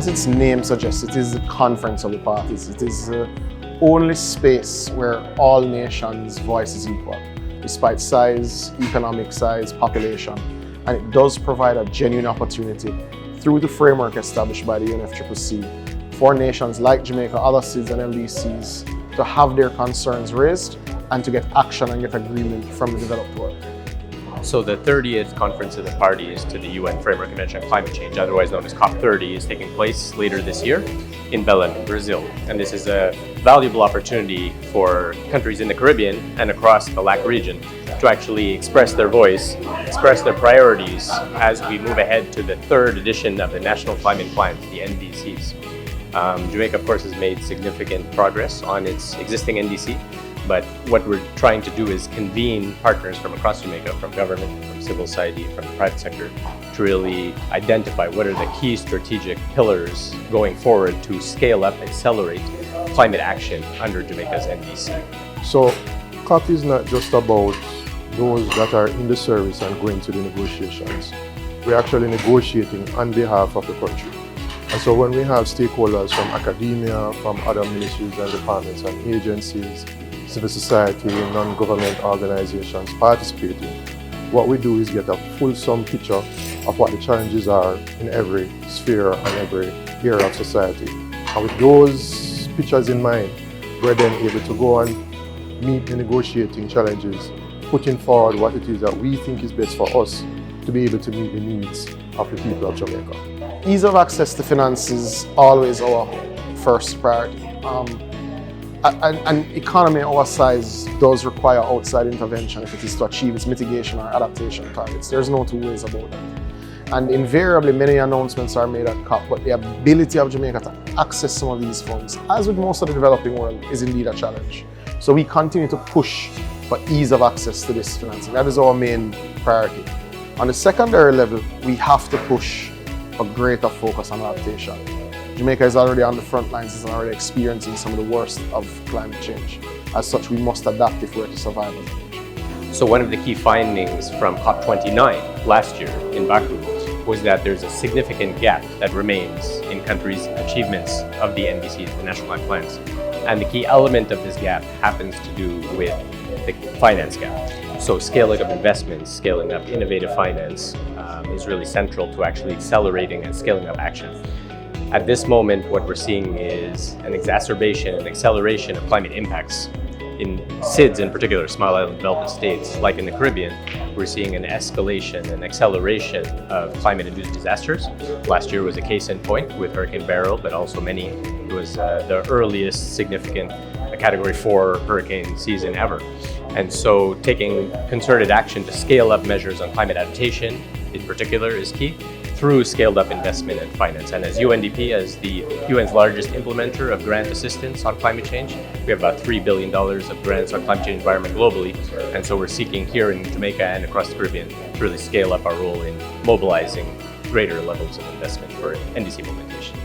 As its name suggests, it is the conference of the parties. It is the only space where all nations' voice is equal, despite size, economic size, population. And it does provide a genuine opportunity through the framework established by the UNFCCC for nations like Jamaica, other SIDS and LDCs to have their concerns raised and to get action and get agreement from the developed world. So the 30th Conference of the Parties to the UN Framework Convention on Climate Change, otherwise known as COP30, is taking place later this year in Belém, Brazil. And this is a valuable opportunity for countries in the Caribbean and across the LAC region to actually express their voice, express their priorities as we move ahead to the third edition of the National Climate Plan, the NDCs. Jamaica, of course, has made significant progress on its existing NDC. But what we're trying to do is convene partners from across Jamaica, from government, from civil society, from the private sector, to really identify what are the key strategic pillars going forward to scale up, accelerate climate action under Jamaica's NDC. So COP is not just about those that are in the service and going to the negotiations. We're actually negotiating on behalf of the country. And so when we have stakeholders from academia, from other ministries and departments and agencies, civil society, non-government organizations participating, what we do is get a fulsome picture of what the challenges are in every sphere and every area of society. And with those pictures in mind, we're then able to go and meet the negotiating challenges, putting forward what it is that we think is best for us to be able to meet the needs of the people of Jamaica. Ease of access to finance is always our first priority. An economy our size does require outside intervention if it is to achieve its mitigation or adaptation targets. There's no two ways about it. And invariably, many announcements are made at COP, but the ability of Jamaica to access some of these funds, as with most of the developing world, is indeed a challenge. So we continue to push for ease of access to this financing. That is our main priority. On the secondary level, we have to push a greater focus on adaptation. Jamaica is already on the front lines and already experiencing some of the worst of climate change. As such, we must adapt if we're to survive as a nation. So one of the key findings from COP29 last year in Baku was that there's a significant gap that remains in countries' achievements of the NDCs, the National Climate Plans. And the key element of this gap happens to do with the finance gap. So scaling up investments, scaling up innovative finance is really central to actually accelerating and scaling up action. At this moment, what we're seeing is an exacerbation and acceleration of climate impacts. In SIDS, in particular, Small Island Development States, like in the Caribbean, we're seeing an escalation and acceleration of climate-induced disasters. Last year was a case in point with Hurricane Beryl, but also many. It was the earliest significant Category 4 hurricane season ever. And so taking concerted action to scale up measures on climate adaptation, in particular, is key, through scaled up investment and finance. And as UNDP, as the UN's largest implementer of grant assistance on climate change, we have about $3 billion of grants on climate change environment globally. And so we're seeking here in Jamaica and across the Caribbean to really scale up our role in mobilizing greater levels of investment for NDC implementation.